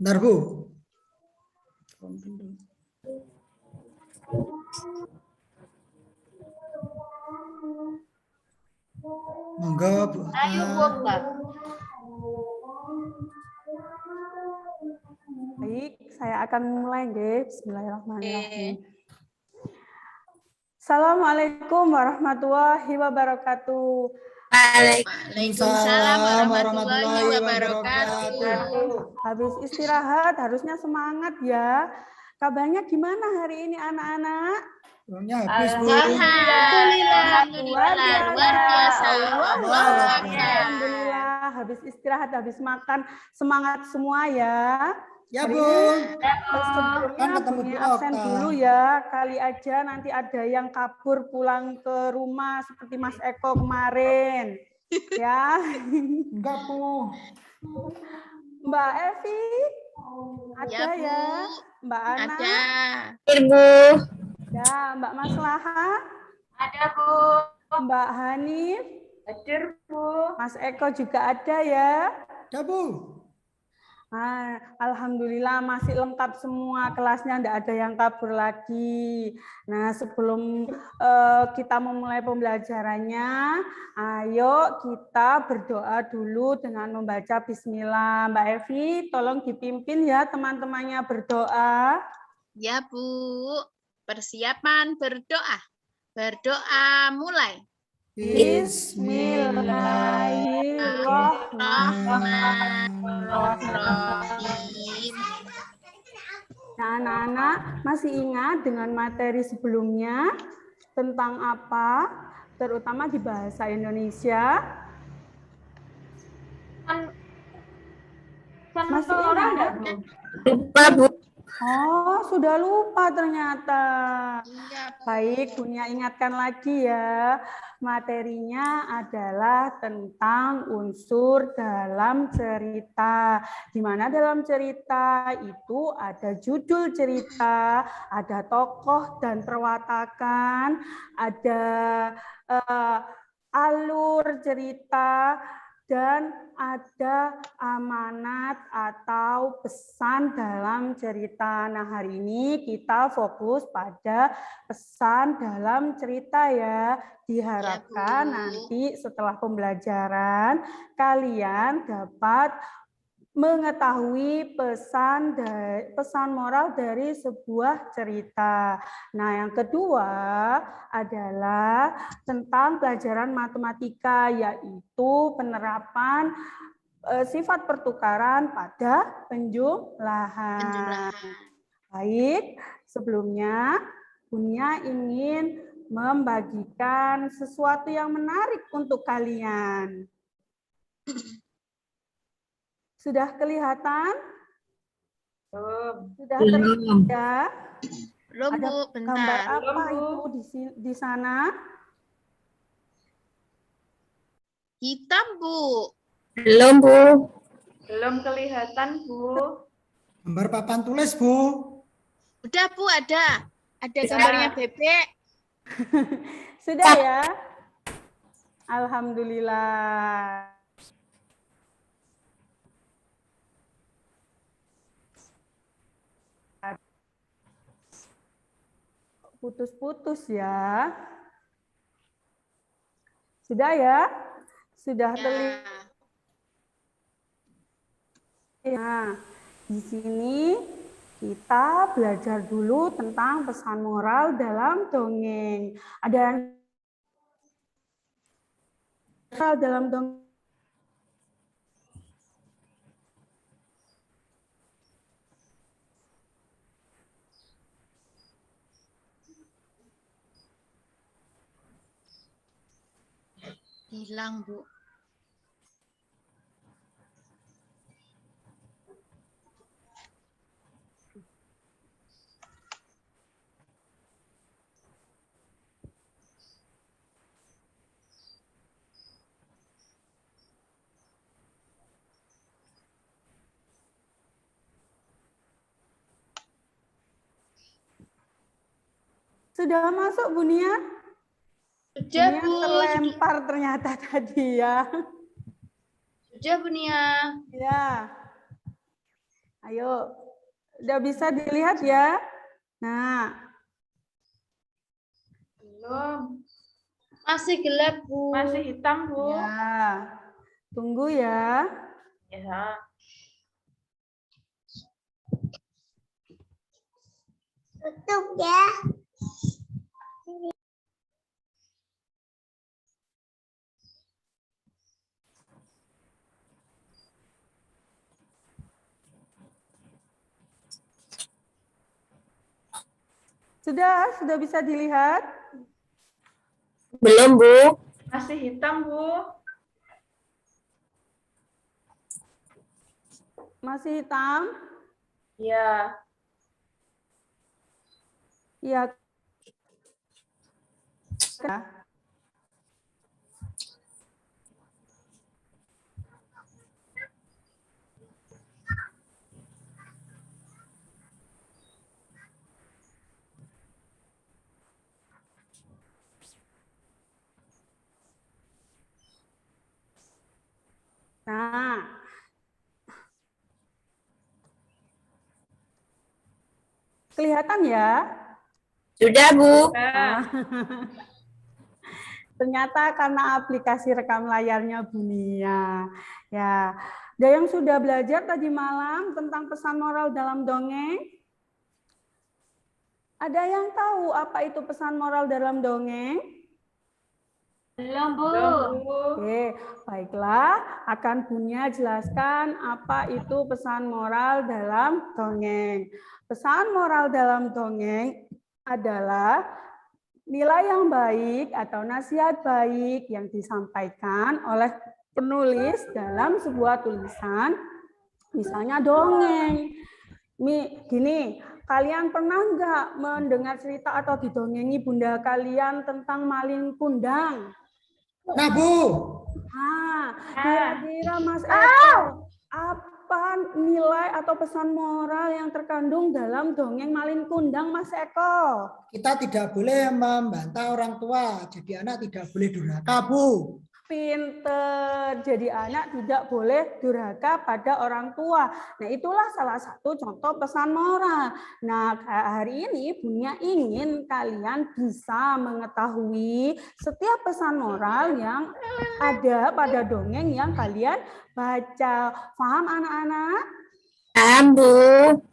Bentar, Bu. Monggo, Bu. Ayo, Bu. Baik, saya akan mulai, guys. Bismillahirrahmanirrahim. Assalamualaikum warahmatullahi wabarakatuh. Waalaikumsalam warahmatullahi wabarakatuh. Habis istirahat harusnya semangat ya. Kabarnya gimana hari ini anak-anak? Habis, Bu. Alhamdulillah, luar biasa. Alhamdulillah, habis istirahat, habis makan, semangat semua ya. Ya, Bu. Sebelumnya Kan ketemu Bunya Bu absen Okta. dulu ya. Kali aja nanti ada yang kabur pulang ke rumah seperti Mas Eko kemarin. Ya. Enggak, Bu. Mbak Evi, ada Bu. ya. Mbak Ana, Ada. ya. Mbak Maslaha, Ada, Bu. Mbak Hanif, Hadir, Bu. Mas Eko juga ada ya. Ya, Bu. Nah, alhamdulillah masih lengkap semua kelasnya, tidak ada yang kabur lagi. Nah, sebelum kita memulai pembelajarannya, ayo kita berdoa dulu dengan membaca Bismillah. Mbak Evi, tolong dipimpin ya teman-temannya berdoa. Ya, Bu. Persiapan berdoa. Berdoa mulai. Bismillahirrahmanirrahim. Nah, anak-anak masih ingat dengan materi sebelumnya tentang apa? Terutama di bahasa Indonesia. Masih ingat? Lupa, Bu. Oh, sudah lupa ternyata. Iya, Bu. Baik, Bunya ingatkan lagi ya. Materinya adalah tentang unsur dalam cerita. Di mana dalam cerita itu ada judul cerita, ada tokoh dan perwatakan, ada alur cerita, dan ada amanat atau pesan dalam cerita. Nah, hari ini kita fokus pada pesan dalam cerita ya. Diharapkan Ya, Bu. nanti setelah pembelajaran kalian dapat mengetahui pesan moral dari sebuah cerita. Nah, yang kedua adalah tentang pelajaran matematika, yaitu penerapan sifat pertukaran pada penjumlahan. Baik, sebelumnya Bunya ingin membagikan sesuatu yang menarik untuk kalian. Sudah kelihatan? Sudah terlihat ya? Belum, Ada Bu. gambar Bentar. apa itu di sana? Hitam, Bu. Belum, Bu. Belum kelihatan, Bu. Gambar papan tulis, Bu. Udah, Bu, ada. Ada gambarnya bebek. Sudah ya? Alhamdulillah. Putus-putus ya. Sudah ya? Sudah terlihat. Nah, di sini kita belajar dulu tentang pesan moral dalam dongeng. Ada dalam dongeng. Hilang, Bu. Sudah masuk, Bunia? Sudah, Bunia Bu. terlempar ternyata tadi ya. Sudah, Bu Nia. Ya. Ayo, udah bisa dilihat ya? Nah, Belum. Masih gelap, Bu. Masih hitam, Bu. ya. Tunggu ya. Ya. Tutup ya. Sudah bisa dilihat? Belum, Bu. Masih hitam, Bu. Masih hitam? Ya. Iya. Nah, kelihatan ya? Sudah, Bu. Ya. Ternyata karena aplikasi rekam layarnya Bunia. Ya, ada yang sudah belajar tadi malam tentang pesan moral dalam dongeng? Ada yang tahu apa itu pesan moral dalam dongeng? Belum, Bu. Belum, Bu. Oke, baiklah. Akan Bunia jelaskan apa itu pesan moral dalam dongeng. Pesan moral dalam dongeng adalah nilai yang baik atau nasihat baik yang disampaikan oleh penulis dalam sebuah tulisan, misalnya dongeng. Gini, kalian pernah nggak mendengar cerita atau didongengi bunda kalian tentang maling kundang? Nah, Bu. Nah, kira-kira Mas Eko, apa nilai atau pesan moral yang terkandung dalam dongeng Malin Kundang, Mas Eko? Kita tidak boleh membantah orang tua. Jadi anak tidak boleh durhaka, Bu. Pinter, jadi anak tidak boleh durhaka pada orang tua. Nah, itulah salah satu contoh pesan moral. Nah, hari ini Bunia ingin kalian bisa mengetahui setiap pesan moral yang ada pada dongeng yang kalian baca. Paham anak-anak? Paham, Bu.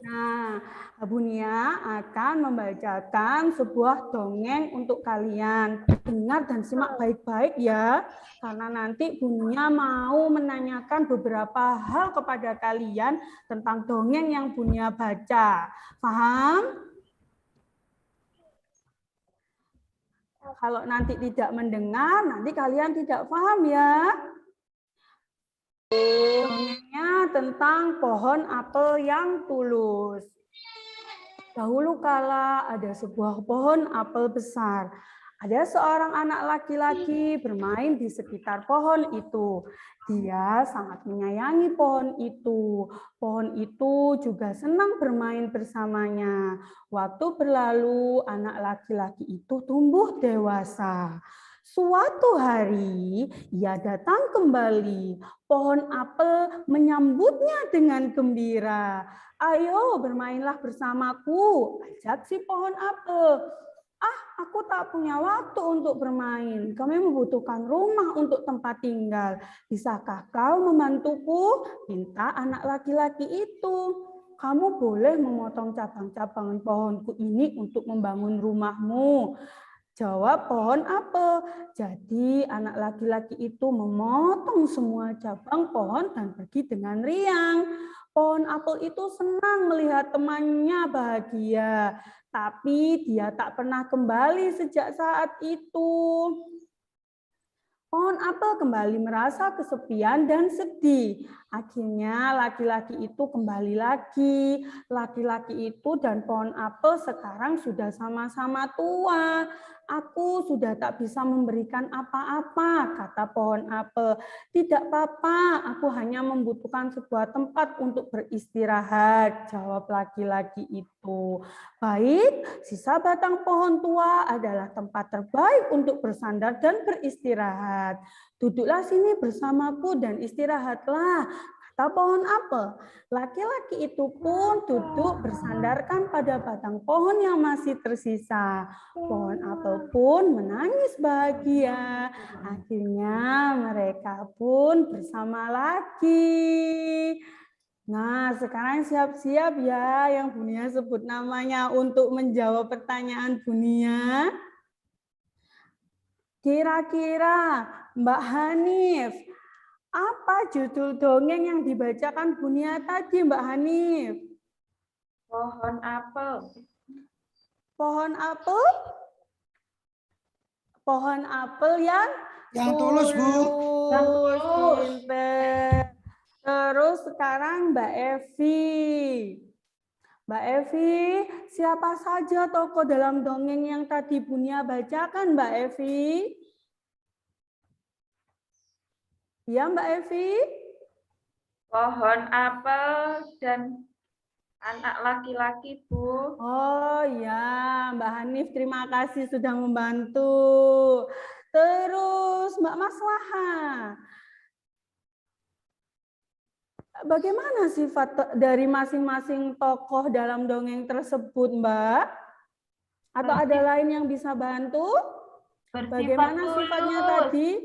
Nah, Bunia akan membacakan sebuah dongeng untuk kalian. Dengar dan simak baik-baik ya, karena nanti Bunia mau menanyakan beberapa hal kepada kalian tentang dongeng yang Bunia baca. Paham? Kalau nanti tidak mendengar, nanti kalian tidak paham ya. Dongengnya tentang pohon apel yang tulus. Dahulu kala ada sebuah pohon apel besar. Ada seorang anak laki-laki bermain di sekitar pohon itu. Dia sangat menyayangi pohon itu. Pohon itu juga senang bermain bersamanya. Waktu berlalu, anak laki-laki itu tumbuh dewasa. Suatu hari, ia datang kembali. Pohon apel menyambutnya dengan gembira. Ayo bermainlah bersamaku, ajak si pohon apel. Ah, aku tak punya waktu untuk bermain. Kami membutuhkan rumah untuk tempat tinggal. Bisakah kau membantuku? Minta anak laki-laki itu. Kamu boleh memotong cabang-cabangan pohonku ini untuk membangun rumahmu. Jawab pohon apel. Jadi anak laki-laki itu memotong semua cabang pohon dan pergi dengan riang. Pohon apel itu senang melihat temannya bahagia, tapi dia tak pernah kembali sejak saat itu. Pohon apel kembali merasa kesepian dan sedih. Akhirnya laki-laki itu kembali lagi. Laki-laki itu dan pohon apel sekarang sudah sama-sama tua. Aku sudah tak bisa memberikan apa-apa, kata pohon apel. Tidak apa-apa, aku hanya membutuhkan sebuah tempat untuk beristirahat, jawab laki-laki itu. Baik, sisa batang pohon tua adalah tempat terbaik untuk bersandar dan beristirahat. Duduklah sini bersamaku dan istirahatlah, Tahu pohon apel? Laki-laki itu pun duduk bersandarkan pada batang pohon yang masih tersisa. Pohon apel pun menangis bahagia. Akhirnya mereka pun bersama lagi. Nah, sekarang siap-siap ya yang Bunia sebut namanya untuk menjawab pertanyaan Bunia. Kira-kira Mbak Hanif, apa judul dongeng yang dibacakan Bunia tadi, Mbak Hanif? Pohon apel. Pohon apel? Pohon apel Yang tulus, Bu. Yang tulus. Pinter. Terus sekarang Mbak Evi. Mbak Evi, siapa saja tokoh dalam dongeng yang tadi Bunia bacakan, Mbak Evi? Ya, Mbak Evi? Pohon apel dan anak laki-laki, Bu. Oh ya, Mbak Hanif, terima kasih sudah membantu. Terus Mbak Maslaha, bagaimana sifat dari masing-masing tokoh dalam dongeng tersebut, Mbak? Atau ada lain yang bisa bantu? Bagaimana sifatnya tadi?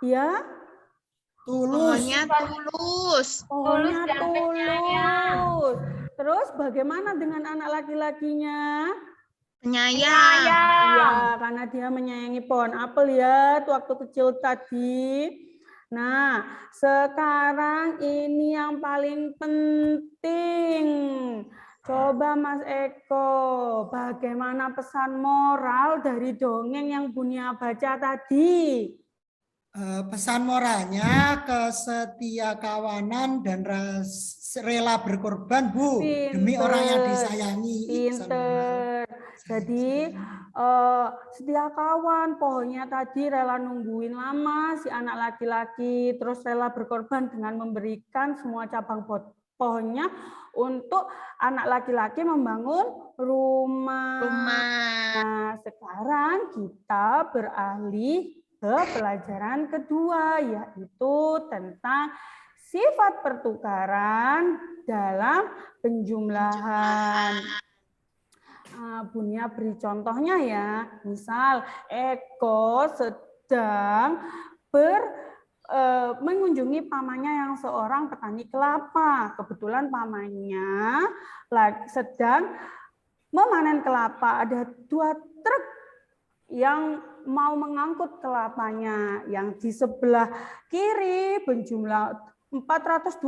Ya, Tulus. Pohonnya tulus. pohonnya dan penyayang. tulus. Terus bagaimana dengan anak laki-lakinya? Penyayang. Ya, karena dia menyayangi pohon apel ya, waktu kecil tadi. Nah, sekarang ini yang paling penting. Coba Mas Eko, bagaimana pesan moral dari dongeng yang Bunia baca tadi? Pesan moralnya kesetia kawanan dan rela berkorban, Bu, demi Pinter. orang yang disayangi. Pinter. Jadi setia kawan, pohonnya tadi rela nungguin lama si anak laki-laki, terus rela berkorban dengan memberikan semua cabang pohonnya untuk anak laki-laki membangun rumah. Nah, sekarang kita beralih ke pelajaran kedua, yaitu tentang sifat pertukaran dalam penjumlahan. Bunia beri contohnya ya, misal Eko sedang mengunjungi pamannya yang seorang petani kelapa. Kebetulan pamannya sedang memanen kelapa. Ada 2 truk yang mau mengangkut kelapanya. Yang di sebelah kiri berjumlah 425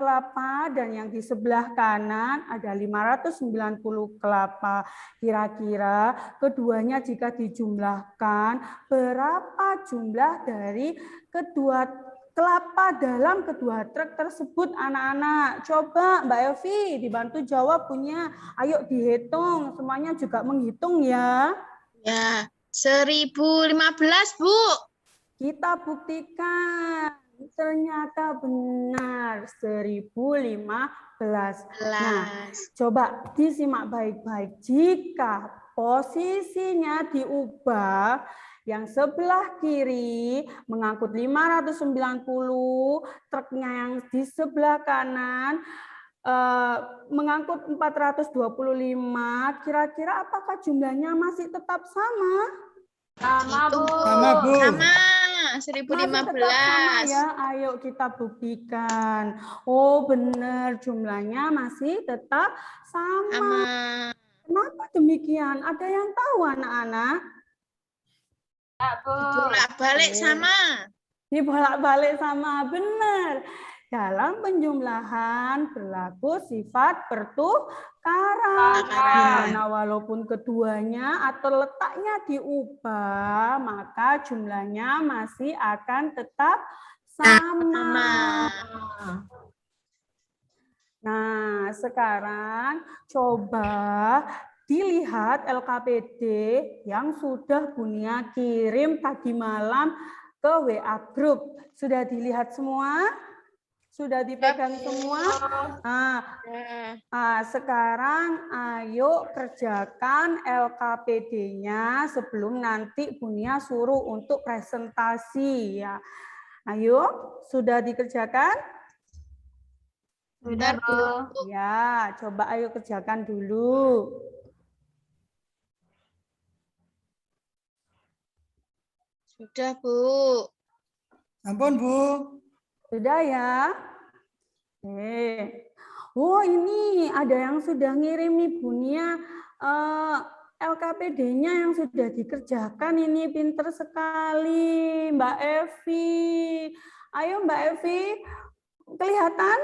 kelapa dan yang di sebelah kanan ada 590 kelapa. Kira-kira keduanya jika dijumlahkan berapa jumlah dari kedua kelapa dalam kedua truk tersebut, anak-anak? Coba Mbak Evi dibantu jawab punya. Ayo dihitung, semuanya juga menghitung ya. Ya, 1015, Bu. Kita buktikan. Ternyata benar 1015. Nah, coba disimak baik-baik. Jika posisinya diubah, yang sebelah kiri mengangkut 590, truknya yang di sebelah kanan mengangkut 425, kira-kira apakah jumlahnya masih tetap sama? Sama, Bu. Sama, Bu. Sama, Masih 1015. tetap sama ya, ayo kita buktikan. Oh benar, jumlahnya masih tetap sama. Kenapa demikian? Ada yang tahu anak-anak? Bolak-balik sama. Dibolak-balik sama, benar. Dalam penjumlahan berlaku sifat pertukaran. Dimana walaupun keduanya atau letaknya diubah, maka jumlahnya masih akan tetap sama. Nah, sekarang coba dilihat LKPD yang sudah Bunia kirim tadi malam ke WA Group. Sudah dilihat semua? Sudah dipegang semua? Sekarang ayo kerjakan LKPD-nya sebelum nanti Bunia suruh untuk presentasi ya. Ayo, sudah dikerjakan? Sudah, Bu. Ya, coba ayo kerjakan dulu. Sudah, Bu. Ampun, Bu. Sudah ya? Oh, ini ada yang sudah ngirim Ibu Nia LKPD-nya yang sudah dikerjakan. Ini pinter sekali, Mbak Evi. Ayo Mbak Evi, kelihatan?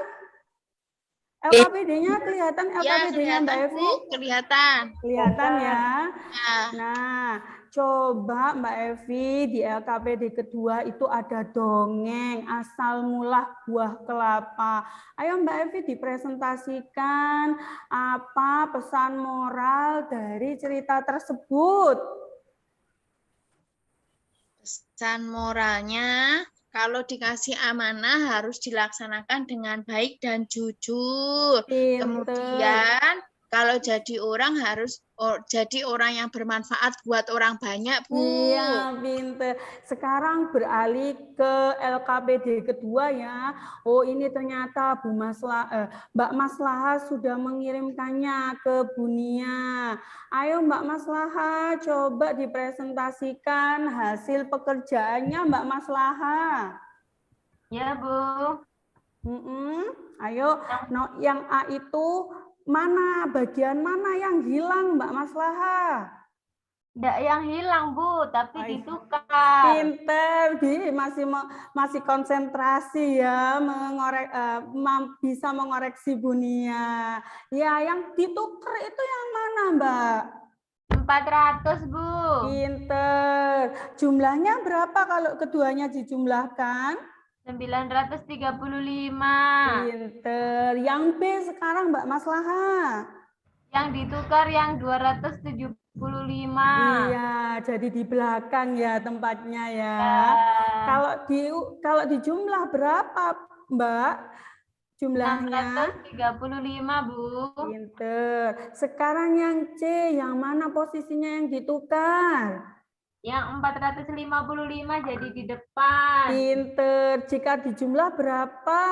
LKPD-nya kelihatan? Ya, LKPD-nya Mbak kelihatan, Evi? Bu. Kelihatan. Kelihatan ya? Ya. Nah, coba Mbak Evi di LKPD kedua itu ada dongeng asal mula buah kelapa. Ayo Mbak Evi dipresentasikan apa pesan moral dari cerita tersebut. Pesan moralnya, kalau dikasih amanah harus dilaksanakan dengan baik dan jujur. Pinter. Kemudian, kalau jadi orang harus jadi orang yang bermanfaat buat orang banyak, Bu. Iya, pinter. Sekarang beralih ke LKPD kedua ya. Oh, ini ternyata Mbak Maslahah sudah mengirimkannya ke Bu Nia. Ayo Mbak Maslahah, coba dipresentasikan hasil pekerjaannya Mbak Maslahah. Ya, Bu. Ayo, yang A itu mana, bagian mana yang hilang Mbak Maslahah? Tidak yang hilang, Bu, tapi Ay, ditukar. Pinter, masih konsentrasi ya, bisa mengoreksi Bu Nia. Ya, yang ditukar itu yang mana, Mbak? 400, Bu. Pinter. Jumlahnya berapa kalau keduanya dijumlahkan? 935. Pinter. Yang B sekarang Mbak Maslahah. Yang ditukar yang 275. Iya, jadi di belakang ya tempatnya ya. Ya. Kalau di jumlah berapa, Mbak? Jumlahnya 635, Bu. pinter. Sekarang yang C, yang mana posisinya yang ditukar? Yang 455 jadi di depan. Pinter. Jika dijumlah berapa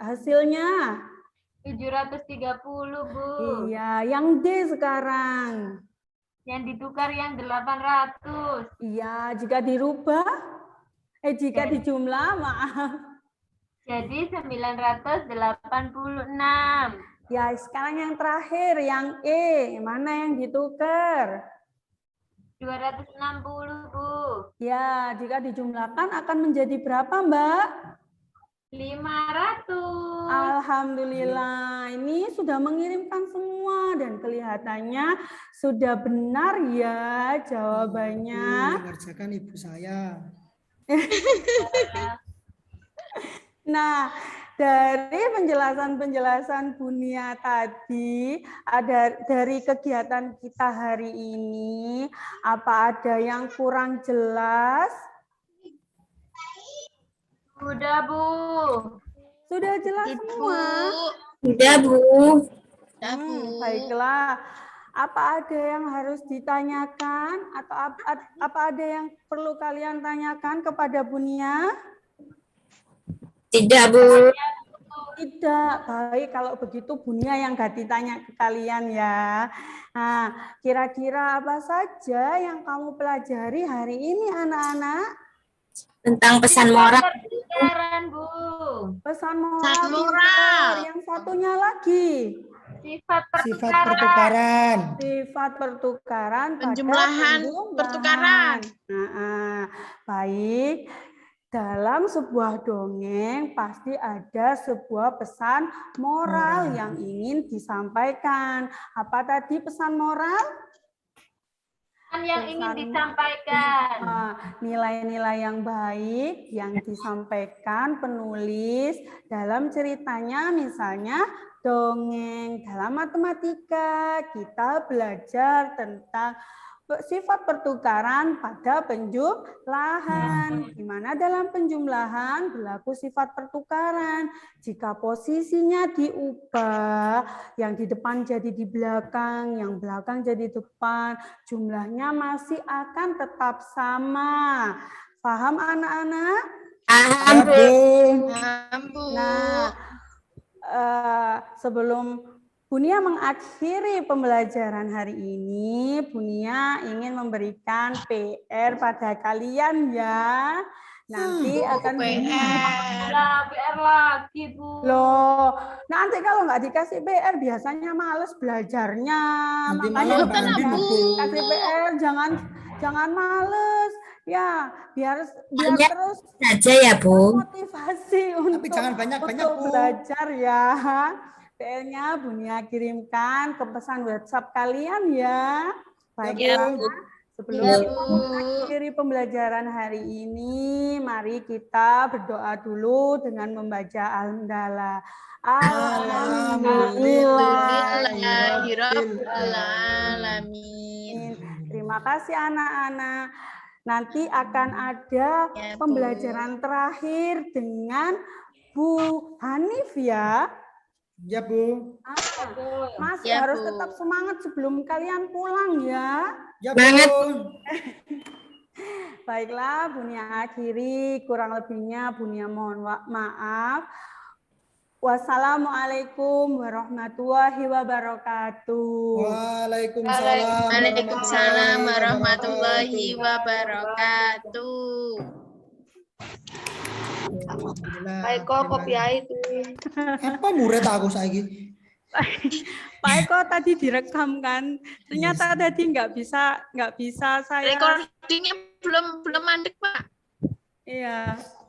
hasilnya? 730, Bu. Iya, yang D sekarang. Yang ditukar yang 800. Iya, jika dirubah, jika dijumlah, maaf. Jadi 986. Ya, sekarang yang terakhir, yang E, mana yang ditukar? 260, Bu. Ya, jika dijumlahkan akan menjadi berapa, Mbak? 500. Alhamdulillah, ini sudah mengirimkan semua dan kelihatannya sudah benar ya jawabannya. Mengerjakan ibu saya. Nah, dari penjelasan-penjelasan Bu Nia tadi, ada dari kegiatan kita hari ini, apa ada yang kurang jelas? Sudah, Bu. Sudah jelas semua? Sudah, Bu. Sudah, Bu. Baiklah. Apa ada yang harus ditanyakan atau apa ada yang perlu kalian tanyakan kepada Bu Nia? Tidak, Bu. Tidak. Baik, kalau begitu Bu Nia yang ganti tanya ke kalian ya. Nah, kira-kira apa saja yang kamu pelajari hari ini anak-anak? Tentang pesan moral. Pertukaran, Bu. Pesan moral. Pesan moral. Pintar. Yang satunya lagi. Sifat Sifat pertukaran. pertukaran. Sifat pertukaran. pada Penjumlahan pertukaran. Nah, baik. Dalam sebuah dongeng pasti ada sebuah pesan moral yang ingin disampaikan. Apa tadi pesan moral? Yang ingin disampaikan. Nilai-nilai yang baik yang disampaikan penulis dalam ceritanya, misalnya dongeng. Dalam matematika kita belajar tentang sifat pertukaran pada penjumlahan. Di mana dalam penjumlahan berlaku sifat pertukaran. Jika posisinya diubah, yang di depan jadi di belakang, yang belakang jadi depan, jumlahnya masih akan tetap sama. Paham anak-anak? Paham, Bu. Paham, Bu. Nah, sebelum Bunia mengakhiri pembelajaran hari ini, Bunia ingin memberikan PR pada kalian ya. Nanti akan PR. Lah, PR lagi, Bu. loh, nanti kalau nggak dikasih PR biasanya males belajarnya. Nanti Makanya malah banding, Bunda Bu. kasih PR, jangan males. Ya, biar Hanya terus saja ya, Bu. motivasi untuk jangan banyak-banyak, untuk Bu. belajar ya. PR-nya Bunia kirimkan ke pesan WhatsApp kalian ya. Baiklah. Bu. Sebelum Ya, kita Bu. mengakhiri pembelajaran hari ini, mari kita berdoa dulu dengan membaca Alhamdulillah. Alhamdulillahirobbilalamin. Terima kasih anak-anak. Nanti akan ada Ya, Bu. pembelajaran terakhir dengan Bu Hanif ya. Ya, Bu. Masih Ya, harus Bu. tetap semangat sebelum kalian pulang ya. Ya, Banget. Bu. Baiklah, Bunia akhiri. Kurang lebihnya Bunia mohon maaf. Wassalamualaikum warahmatullahi wabarakatuh. Waalaikumsalam. Waalaikumsalam warahmatullahi wabarakatuh. Alhamdulillah. Baik kok kopi air itu. Apa murid aku saiki? Pak Eko tadi direkam kan, ternyata tadi nggak bisa saya. Recordingnya belum mandek, Pak. Iya.